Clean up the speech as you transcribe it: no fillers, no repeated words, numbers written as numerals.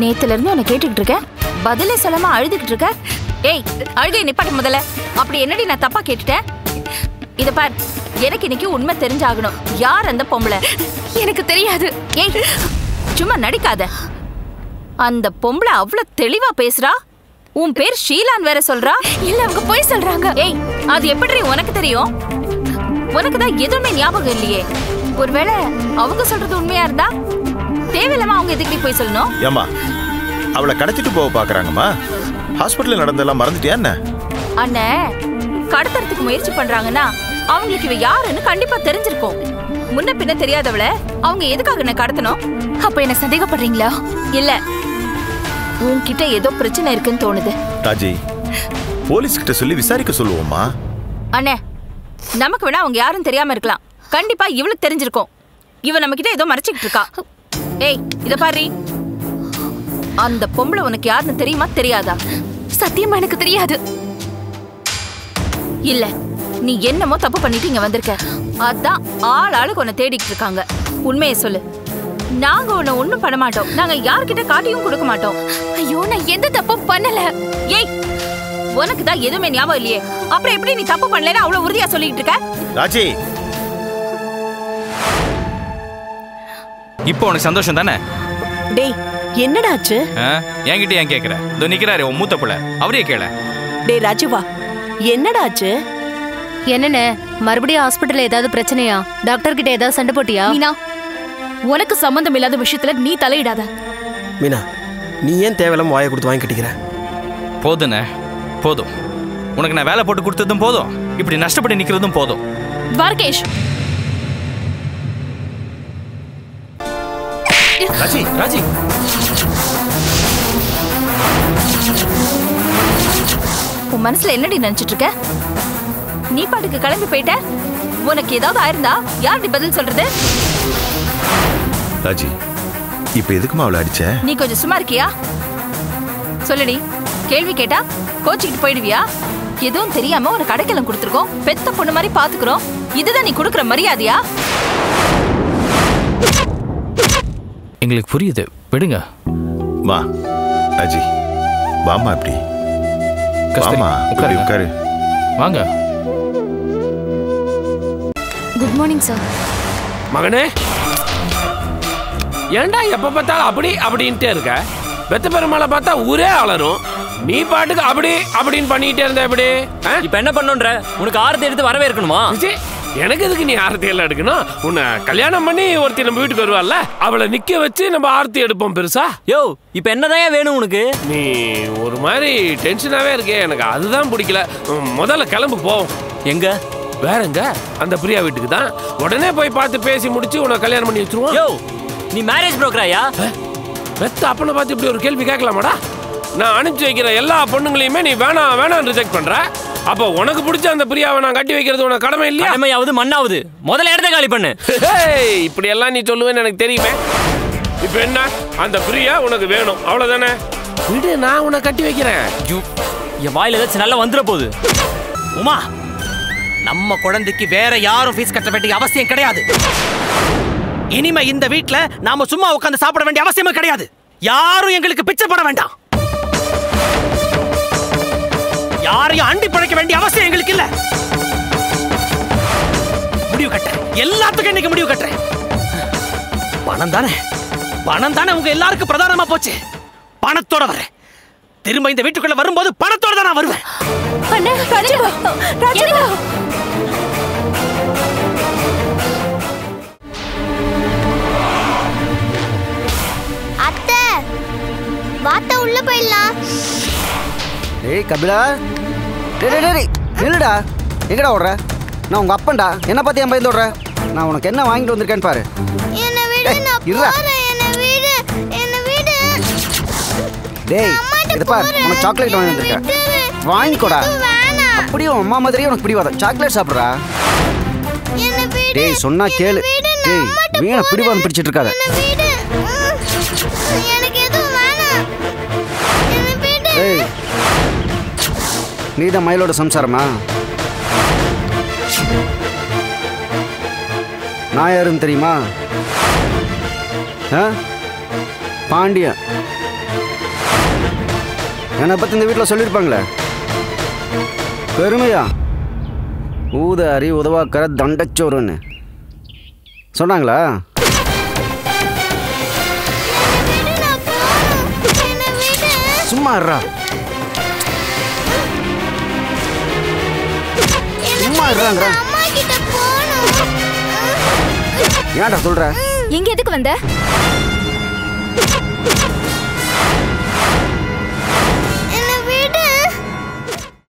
நேத்துல இருந்து உன்னை கேட்டுக்கிட்டு இருக்க, பதிலே சொல்லாம அழுதுகிட்டு இருக்க. ஏய், அழுகை நிப்பாட்டு முதல்ல. அப்படி என்னடி நான் தப்பா கேட்டுட்டேன்? இத பார், எனக்கு இன்னைக்கு உண்மை தெரிஞ்சாகணும். யார் அந்த பொம்பளை? எனக்கு தெரியாது. ஏய், சும்மா நடிக்காத. அந்த பொம்பளை அவ்வளவு தெளிவா பேசுறா. உன் பேர் ஷீலான் வேற சொல்றா. இல்ல, அவங்க போய் சொல்றாங்க. ஏய், அது எப்படி உனக்கு தெரியும்? உனக்கு தான் எதுவுமே ஞாபகம் இல்லையே. ஒருவேளை அவங்க சொல்றது உண்மையா இருந்தா தேவையில்லாம அவங்க எதுக்கு போய் சொல்லணும்? ஏமா, அவளை கடத்திட்டு போக பாக்குறாங்கம்மா. ஹாஸ்பிட்டல்ல நடந்தெல்லாம் மறந்துட்டியா என்ன? அண்ணே, கடத்துறதுக்கு முயற்சி பண்றாங்கன்னா அவங்களுக்கு இவ யாருன்னு கண்டிப்பா தெரிஞ்சிருக்கும். முன்ன பின்ன தெரியாதவள அவங்க எதுக்காக என்ன கடத்தணும்? அப்ப என்ன சந்தேகப்படுறீங்களா? இல்ல, உன்கிட்ட ஏதோ பிரச்சனை இருக்குன்னு தோணுது. ராஜி, போலீஸ் கிட்ட சொல்லி விசாரிக்க சொல்லுவோமா? அண்ணே, நமக்கு வேணா அவங்க யாரும் தெரியாம இருக்கலாம். கண்டிப்பா இவளுக்கு தெரிஞ்சிருக்கும். இவ நம்ம கிட்ட ஏதோ மறைச்சிட்டு இருக்கா. ஏய், இத பாரு, அந்த பொம்பளை உனக்கு யாருன்னு தெரியுமா தெரியாதா? சத்தியமா எனக்கு தெரியாது. இல்ல, நீ என்னமோ தப்பு பண்ணிட்டு இங்க வந்திருக்க. அதான் ஆளுக்கு உன்னை தேடிட்டு இருக்காங்க. உண்மையை சொல்லு. நாங்க உன்னை ஒண்ணும் பண்ண மாட்டோம். நாங்க யார்கிட்ட காட்டியும் கொடுக்க மாட்டோம். ஐயோ, நான் எந்த தப்பும் பண்ணல. ஏய், உனக்கு தான் எதுவுமே ஞாபகம் இல்லையே. அப்புறம் எப்படி நீ தப்பு பண்ணலன்னு அவ்வளவு உறுதியா சொல்லிட்டு இருக்க? ராஜி, இப்போ உனக்கு சந்தோஷம் தானே? டேய், என்னடா ஆச்சு? என்கிட்ட ஏன் கேக்குற? இதோ நிக்கிறாரு உன் மூத்த புள்ள, அவரே கேள. டேய் ராஜுவா, என்னடா ஆச்சு? என்னண்ணே, மறுபடியும் ஹாஸ்பிட்டல்ல ஏதாவது பிரச்சனையா? டாக்டர் கிட்ட ஏதாவது சண்டை போட்டியா? மீனா, உனக்கு சம்பந்தம் இல்லாத விஷயத்துல நீ தலையிடாத. மீனா, நீ ஏன் தேவையில்லாம வாயை கொடுத்து வாங்கி கட்டிக்கிற? போதுண்ணே, போதும். உனக்கு நான் வேலை போட்டு கொடுத்ததும் போதும், இப்படி நஷ்டப்பட்டு நிக்கிறதும் போதும். துவாரகேஷ், ராஜி, ராஜி, உன் மனசுல என்னடி நினைச்சிட்டு இருக்க? நீ பாட்டுக்கு கிளம்பி போயிட்ட. உனக்கு ஏதாவது ஆயிருந்தா யாருடி பதில் சொல்றது? ராஜி, இப்ப எதுக்குமா அவளை அடிச்ச? நீ கொஞ்சம் சும்மா இருக்கியா? சொல்லுடி. கேள்வி கேட்டா கோச்சிக்கிட்டு போயிடுவியா? எதுவும் தெரியாம உனக்கு அடைக்கலம் கொடுத்துருக்கோம். பெத்த பொண்ணு மாதிரி பாத்துக்கிறோம். இதுதான் நீ கொடுக்குற மரியாதையா? எங்களுக்கு புரியுது, விடுங்க. மா, ராஜி, வாமா. இப்படி வாமா, உட்காரு. வாங்க. Good morning sir. மகனே, ஏண்டா எப்ப பார்த்தாலும் அப்படி அப்படின்ட்டே இருக்க? பெத்த பெருமாளை பார்த்தா ஊரே அலரும். நீ பாட்டுக்கு அப்படி அப்படின்னு பண்ணிட்டே இருந்த எப்படி? இப்ப என்ன பண்ணுன்ற? உனக்கு ஆரத்தி எடுத்து வரவேற்கணுமா? எனக்கு எதுக்கு நீ ஆரத்தி எல்லாம் எடுக்கணும்? உன்னை கல்யாணம் பண்ணி ஒருத்தி நம்ம வீட்டுக்கு வருவாள்ல, அவளை நிக்க வச்சு நம்ம ஆரத்தி எடுப்போம் பெருசா. யோ, இப்ப என்னதான் வேணும் உனக்கு? நீ ஒரு மாதிரி டென்ஷனாவே இருக்கே, எனக்கு அதுதான் பிடிக்கல. முதல்ல கிளம்பு போவோம். எங்க? வேறங்க, அந்த பிரியா வீட்டுக்கு தான். உடனே போய் பார்த்து பேசி முடிச்சு உன்னை கல்யாணம் பண்ணி வச்சிருவோம். யோ, நீ மேரேஜ் புரோக்கராயா? பெத்த அப்பனை பார்த்து இப்படி ஒரு கேள்வி கேட்கலாமாடா? நான் அனுப்பிச்சு வைக்கிற எல்லா பொண்ணுங்களையுமே நீ வேணாம் வேணாம் ரிஜெக்ட் பண்ற. அப்ப உனக்கு பிடிச்ச அந்த பிரியாவை நான் கட்டி வைக்கிறது உனக்கு கடமை இல்லையா? கடமையாவது மண்ணாவது. முதல்ல இடத்த காலி பண்ணு. இப்படி எல்லாம் நீ சொல்லுவேன்னு எனக்கு தெரியுமே. இப்ப என்ன, அந்த பிரியா உனக்கு வேணும், அவ்வளவுதானே? விடு, நான் உன்னை கட்டி வைக்கிறேன். என் வாயில ஏதாச்சும் நல்லா வந்துட போகுது. உமா, நம்ம குழந்தைக்கு வேற யாரும் ஃபீஸ் கட்ட வேண்டிய அவசியம் கிடையாது. இனிமே இந்த வீட்ல நாம சும்மா உட்கார்ந்து சாப்பிட வேண்டிய அவசியமே கிடையாது. யாரும் எங்களுக்கு பிச்சை போட வேண்டாம். யாரையும் அண்டி பழைக்க வேண்டிய அவசியம் எங்களுக்கு இல்ல. முடிவு கட்டுறேன், எல்லாத்துக்கும் இன்னைக்கு முடிவு கட்டுறேன். பணம் தானே உங்க எல்லாருக்கும் பிரதானமா போச்சு. பணத்தோட வரேன். திரும்ப இந்த வீட்டுக்குள்ள வரும்போது பணத்தோட தான் நான் வருவேன். அத்தை, வாத்த உள்ள போயிடலாம். ஏய் கபிலா, டேய் நில்லுடா. எங்கடா ஓடுற? நான் உங்க அப்பன்டா. என்ன பார்த்து என் பயந்து ஓடுற? நான் உனக்கு என்ன வாங்கிட்டு வந்திருக்கேன்னு பாரு. என்ன விடு, நான் போறேன். என்ன விடு. டேய், இது பாரு, உனக்கு சாக்லேட் வாங்கி வந்திருக்கேன். வாங்கிக்கோடா. அப்படியே அம்மா மாதிரியே உனக்கு பிடிவாத. சாக்லேட் சாப்பிடுறா. டேய், சொன்னா கேளு. டேய், வீணை பிடிவாதம் பிடிச்சிட்டு இருக்காத. டேய், நீதான் மயிலோட சம்சாரமா? நான் யாருன்னு தெரியுமா? பாண்டியன். என்னை பற்றி இந்த வீட்டில் சொல்லியிருப்பாங்களே பெருமையா ஊதாரி உதவாக்கற தண்டச்சோறுன்னு சொன்னாங்களா? சும்மா இருடா, சும்மா இருறாங்க. ஏன்டா சொல்ற? இங்க எதுக்கு வந்த?